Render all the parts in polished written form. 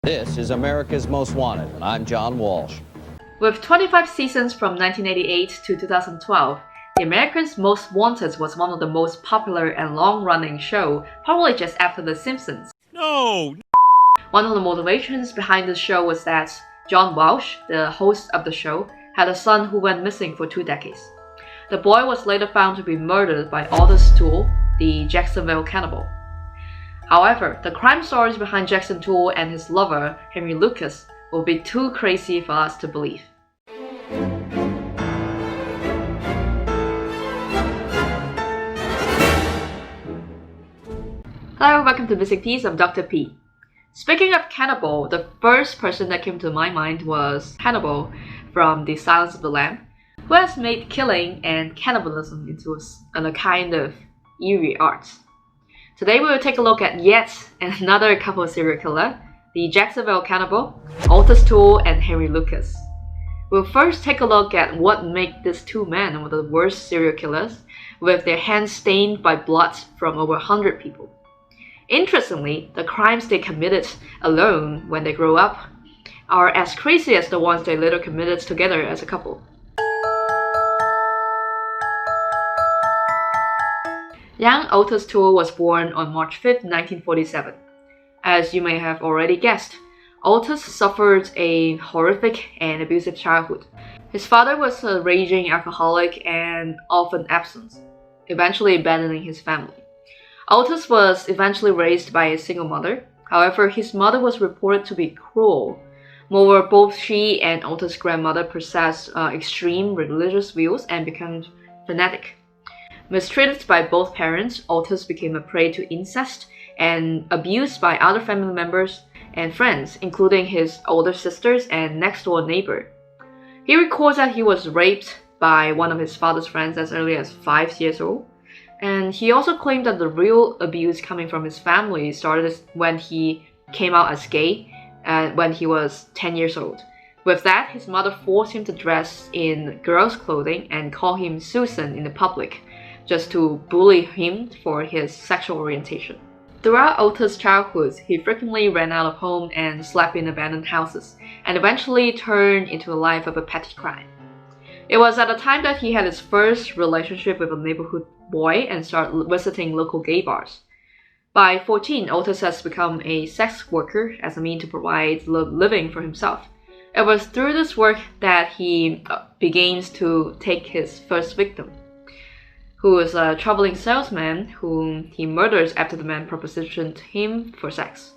This is America's Most Wanted, and I'm John Walsh. With 25 seasons from 1988 to 2012, The America's Most Wanted was one of the most popular and long-running shows, probably just after The Simpsons. No! One of the motivations behind the show was that John Walsh, the host of the show, had a son who went missing for 2 decades. The boy was later found to be murdered by Ottis Toole, the Jacksonville Cannibal. However, the crime stories behind Jackson Toole and his lover, Henry Lucas, will be too crazy for us to believe. Hello, welcome to Missing Piece. I'm Dr. P. Speaking of cannibal, the first person that came to my mind was Hannibal from The Silence of the Lambs, who has made killing and cannibalism into a kind of eerie art. Today we will take a look at yet another couple serial killer, the Jacksonville Cannibal, Ottis Toole and Henry Lucas. We'll first take a look at what makes these two men one of the worst serial killers, with their hands stained by blood from over 100 people. Interestingly, the crimes they committed alone when they grow up are as crazy as the ones they later committed together as a couple. Young Otis Toole was born on March 5, 1947. As you may have already guessed, Otis suffered a horrific and abusive childhood. His father was a raging alcoholic and often absent, eventually abandoning his family. Otis was eventually raised by a single mother. However, his mother was reported to be cruel. Moreover, both she and Otis' grandmother possessed extreme religious views and became fanatic. Mistreated by both parents, Otis became a prey to incest and abused by other family members and friends, including his older sisters and next-door neighbor. He records that he was raped by one of his father's friends as early as 5 years old, and he also claimed that the real abuse coming from his family started when he came out as gay when he was 10 years old. With that, his mother forced him to dress in girls' clothing and call him Susan in the public, just to bully him for his sexual orientation. Throughout Otis' childhood, he frequently ran out of home and slept in abandoned houses, and eventually turned into a life of a petty crime. It was at the time that he had his first relationship with a neighborhood boy and started visiting local gay bars. By 14, Otis has become a sex worker as a means to provide living for himself. It was through this work that he begins to take his first victim, who is a traveling salesman whom he murders after the man propositioned him for sex.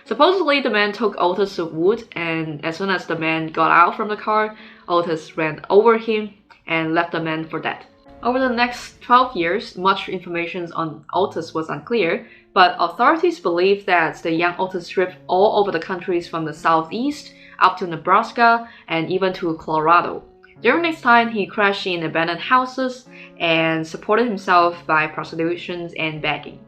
Supposedly, the man took Otis to wood, and as soon as the man got out from the car, Otis ran over him and left the man for dead. Over the next 12 years, much information on Otis was unclear, but authorities believe that the young Otis tripped all over the countries from the southeast up to Nebraska and even to Colorado. During this time, he crashed in abandoned houses and supported himself by prostitution and begging.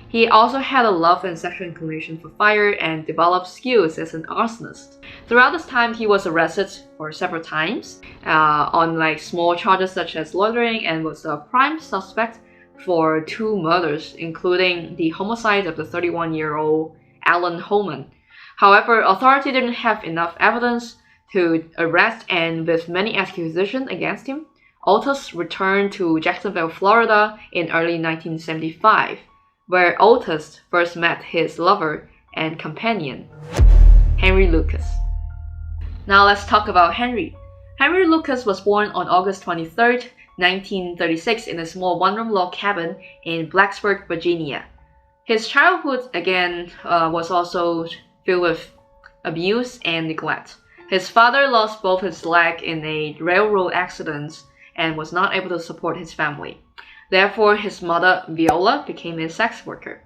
He also had a love and sexual inclination for fire and developed skills as an arsonist. Throughout this time, he was arrested for several times on small charges such as loitering, and was a prime suspect for 2 murders, including the homicide of the 31-year-old Alan Holman. However, authorities didn't have enough evidence to arrest, and with many accusations against him, Otis returned to Jacksonville, Florida in early 1975, where Otis first met his lover and companion, Henry Lucas. Now let's talk about Henry. Henry Lucas was born on August 23, 1936 in a small one-room log cabin in Blacksburg, Virginia. His childhood, again, was also filled with abuse and neglect. His father lost both his legs in a railroad accident and was not able to support his family. Therefore, his mother, Viola, became a sex worker.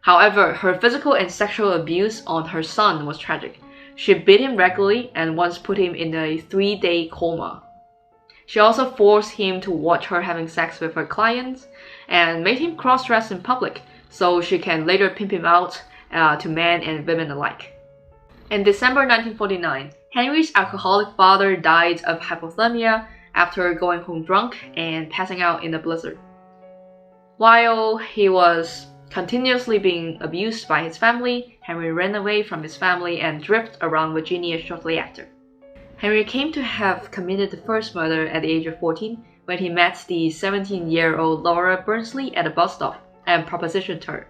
However, her physical and sexual abuse on her son was tragic. She beat him regularly and once put him in a 3-day coma. She also forced him to watch her having sex with her clients and made him cross-dress in public so she can later pimp him out to men and women alike. In December 1949, Henry's alcoholic father died of hypothermia after going home drunk and passing out in a blizzard. While he was Continuously being abused by his family, Henry ran away from his family and drifted around Virginia shortly after. Henry came to have committed the first murder at the age of 14 when he met the 17-year-old Laura Burnsley at a bus stop and propositioned her.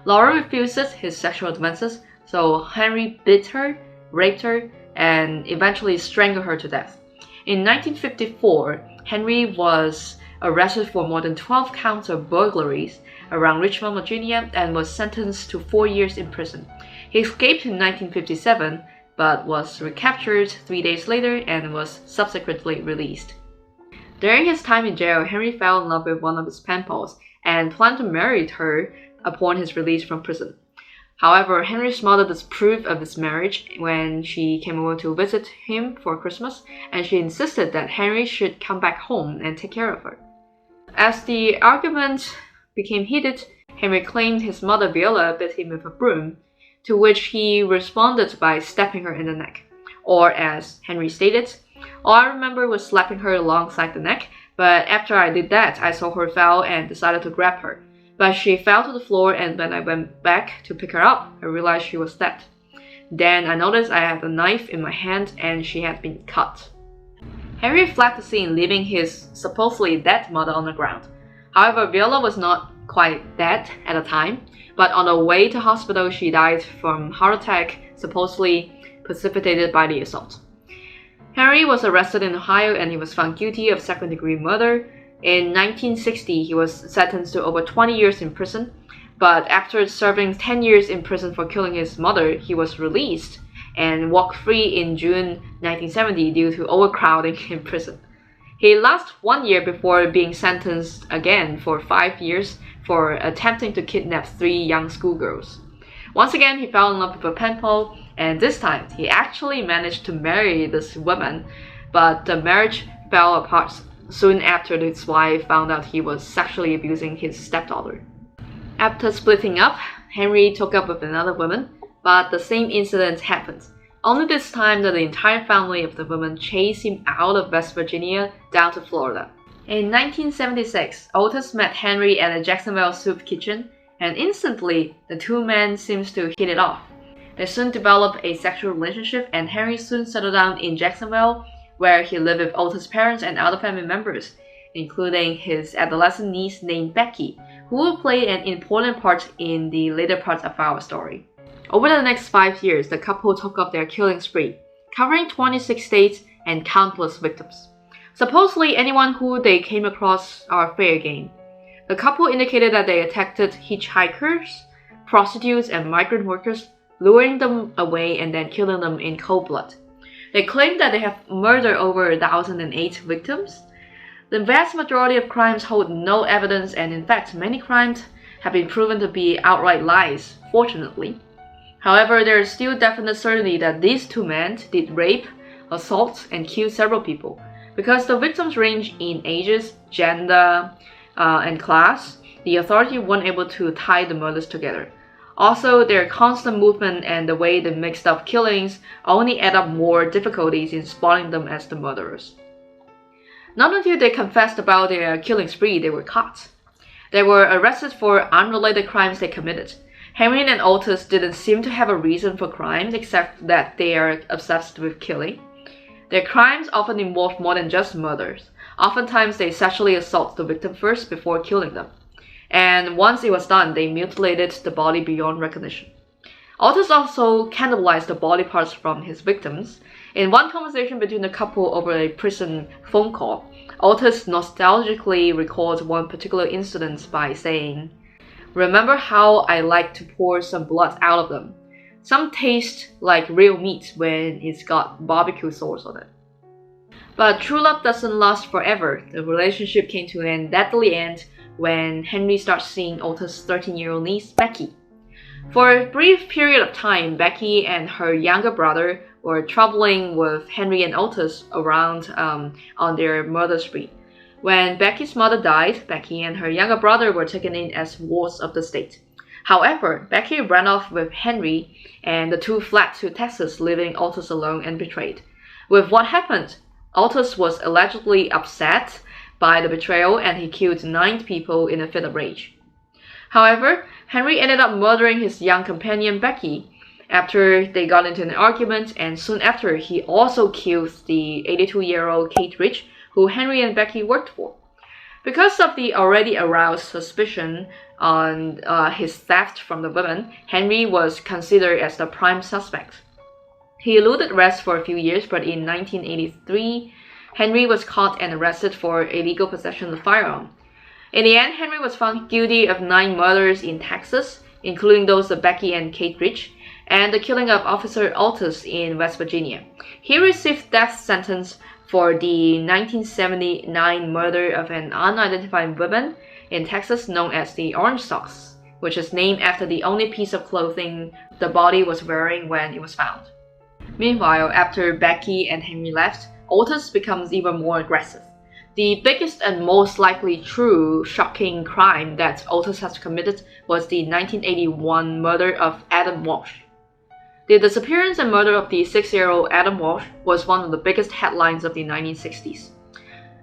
Laura refuses his sexual advances, so Henry beat her, raped her, and eventually strangled her to death. In 1954, Henry was arrested for more than 12 counts of burglaries around Richmond, Virginia, and was sentenced to 4 years in prison. He escaped in 1957, but was recaptured 3 days later and was subsequently released. During his time in jail, Henry fell in love with one of his pen pals and planned to marry her upon his release from prison. However, Henry's mother disapproved of this marriage when she came over to visit him for Christmas, and she insisted that Henry should come back home and take care of her. As the argument became heated, Henry claimed his mother Viola beat him with a broom, to which he responded by stabbing her in the neck. Or as Henry stated, "All I remember was slapping her alongside the neck, but after I did that, I saw her fall and decided to grab her. But she fell to the floor, and when I went back to pick her up, I realized she was dead. Then I noticed I had a knife in my hand and she had been cut." Henry fled the scene, leaving his supposedly dead mother on the ground. However, Viola was not quite dead at the time, but on the way to hospital she died from heart attack, supposedly precipitated by the assault. Henry was arrested in Ohio and he was found guilty of second-degree murder. In 1960, he was sentenced to over 20 years in prison, but after serving 10 years in prison for killing his mother, he was released and walked free in June 1970 due to overcrowding in prison. He lasted 1 year before being sentenced again for 5 years for attempting to kidnap 3 young schoolgirls. Once again, he fell in love with a pen pal, and this time he actually managed to marry this woman, but the marriage fell apart soon after his wife found out he was sexually abusing his stepdaughter. After splitting up, Henry took up with another woman, but the same incident happened. Only this time that the entire family of the woman chased him out of West Virginia down to Florida. In 1976, Otis met Henry at a Jacksonville soup kitchen, and instantly the two men seemed to hit it off. They soon developed a sexual relationship, and Henry soon settled down in Jacksonville, where he lived with Otis' parents and other family members, including his adolescent niece named Becky, who will play an important part in the later parts of our story. Over the next 5 years, the couple took up their killing spree, covering 26 states and countless victims. Supposedly, anyone who they came across are fair game. The couple indicated that they attacked hitchhikers, prostitutes, and migrant workers, luring them away and then killing them in cold blood. They claim that they have murdered over 1,008 victims. The vast majority of crimes hold no evidence, and in fact, many crimes have been proven to be outright lies, fortunately. However, there is still definite certainty that these two men did rape, assault, and kill several people. Because the victims range in ages, gender, and class, the authorities weren't able to tie the murders together. Also, their constant movement and the way they mixed up killings only add up more difficulties in spotting them as the murderers. Not until they confessed about their killing spree, they were caught. They were arrested for unrelated crimes they committed. Henry and Otis didn't seem to have a reason for crimes except that they are obsessed with killing. Their crimes often involve more than just murders. Oftentimes, they sexually assault the victim first before killing them. And once it was done, they mutilated the body beyond recognition. Otis also cannibalized the body parts from his victims. In one conversation between the couple over a prison phone call, Otis nostalgically recalled one particular incident by saying, "Remember how I like to pour some blood out of them? Some taste like real meat when it's got barbecue sauce on it." But true love doesn't last forever. The relationship came to an deadly end when Henry starts seeing Otis' 13-year-old niece, Becky. For a brief period of time, Becky and her younger brother were traveling with Henry and Otis around on their murder spree. When Becky's mother died, Becky and her younger brother were taken in as wards of the state. However, Becky ran off with Henry, and the two fled to Texas, leaving Otis alone and betrayed. With what happened, Otis was allegedly upset by the betrayal, and he killed 9 people in a fit of rage. However, Henry ended up murdering his young companion Becky after they got into an argument, and soon after he also killed the 82-year-old Kate Rich, who Henry and Becky worked for. Because of the already aroused suspicion on his theft from the women, Henry was considered as the prime suspect. He eluded arrest for a few years, but in 1983, Henry was caught and arrested for illegal possession of a firearm. In the end, Henry was found guilty of 9 murders in Texas, including those of Becky and Kate Rich, and the killing of Officer Ottis in West Virginia. He received death sentence for the 1979 murder of an unidentified woman in Texas known as the Orange Socks, which is named after the only piece of clothing the body was wearing when it was found. Meanwhile, after Becky and Henry left, Otis becomes even more aggressive. The biggest and most likely true shocking crime that Otis has committed was the 1981 murder of Adam Walsh. The disappearance and murder of the 6-year-old Adam Walsh was one of the biggest headlines of the 1960s.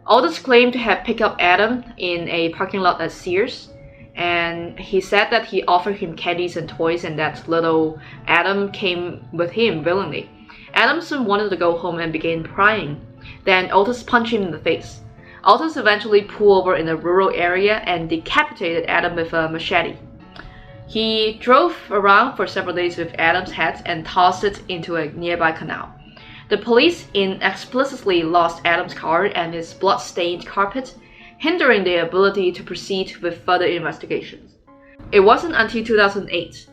Otis claimed to have picked up Adam in a parking lot at Sears, and he said that he offered him candies and toys and that little Adam came with him willingly. Adam soon wanted to go home and began crying. Then Otis punched him in the face. Otis eventually pulled over in a rural area and decapitated Adam with a machete. He drove around for several days with Adam's head and tossed it into a nearby canal. The police inexplicably lost Adam's car and his blood-stained carpet, hindering their ability to proceed with further investigations. It wasn't until 2008,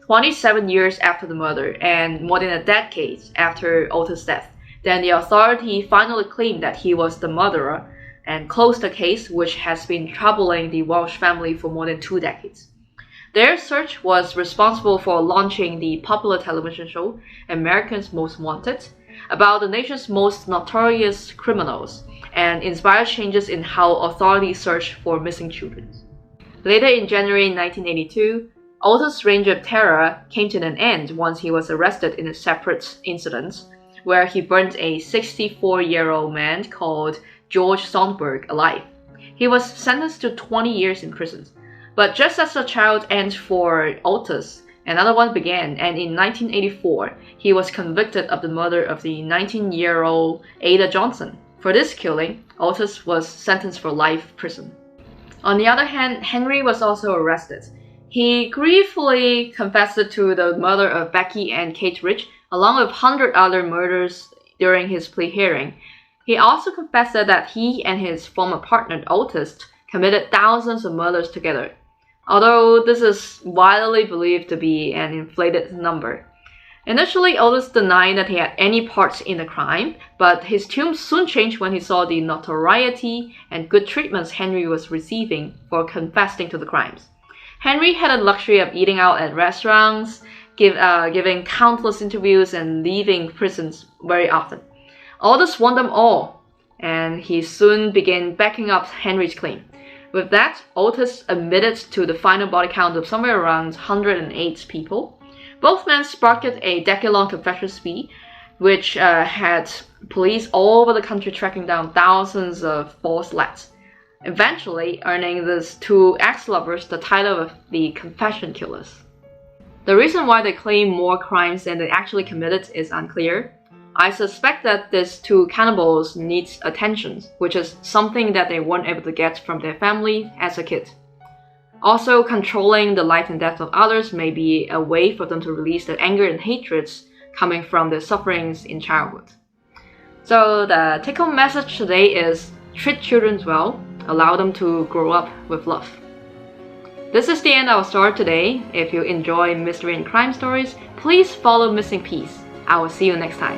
27 years after the murder and more than a decade after Otis' death, that the authority finally claimed that he was the murderer and closed the case, which has been troubling the Walsh family for more than 2 decades. Their search was responsible for launching the popular television show America's Most Wanted, about the nation's most notorious criminals, and inspired changes in how authorities search for missing children. Later in January 1982, Otis' reign of terror came to an end once he was arrested in a separate incident, where he burned a 64-year-old man called George Sonberg alive. He was sentenced to 20 years in prison. But just as the child ended for Otis, another one began, and in 1984, he was convicted of the murder of the 19-year-old Ada Johnson. For this killing, Otis was sentenced for life prison. On the other hand, Henry was also arrested. He gleefully confessed to the murder of Becky and Kate Rich, along with 100 other murders during his plea hearing. He also confessed that he and his former partner Otis committed thousands of murders together, although this is widely believed to be an inflated number. Initially, Otis denied that he had any part in the crime, but his tune soon changed when he saw the notoriety and good treatments Henry was receiving for confessing to the crimes. Henry had the luxury of eating out at restaurants, giving countless interviews, and leaving prisons very often. Otis won them all, and he soon began backing up Henry's claim. With that, Otis admitted to the final body count of somewhere around 108 people. Both men sparked a decade-long confession spree, which had police all over the country tracking down thousands of false leads, eventually earning these 2 ex-lovers the title of the Confession Killers. The reason why they claim more crimes than they actually committed is unclear. I suspect that these 2 cannibals need attention, which is something that they weren't able to get from their family as a kid. Also, controlling the life and death of others may be a way for them to release the anger and hatreds coming from their sufferings in childhood. So the take-home message today is treat children well, allow them to grow up with love. This is the end of our story today. If you enjoy mystery and crime stories, please follow Missing Piece. I will see you next time.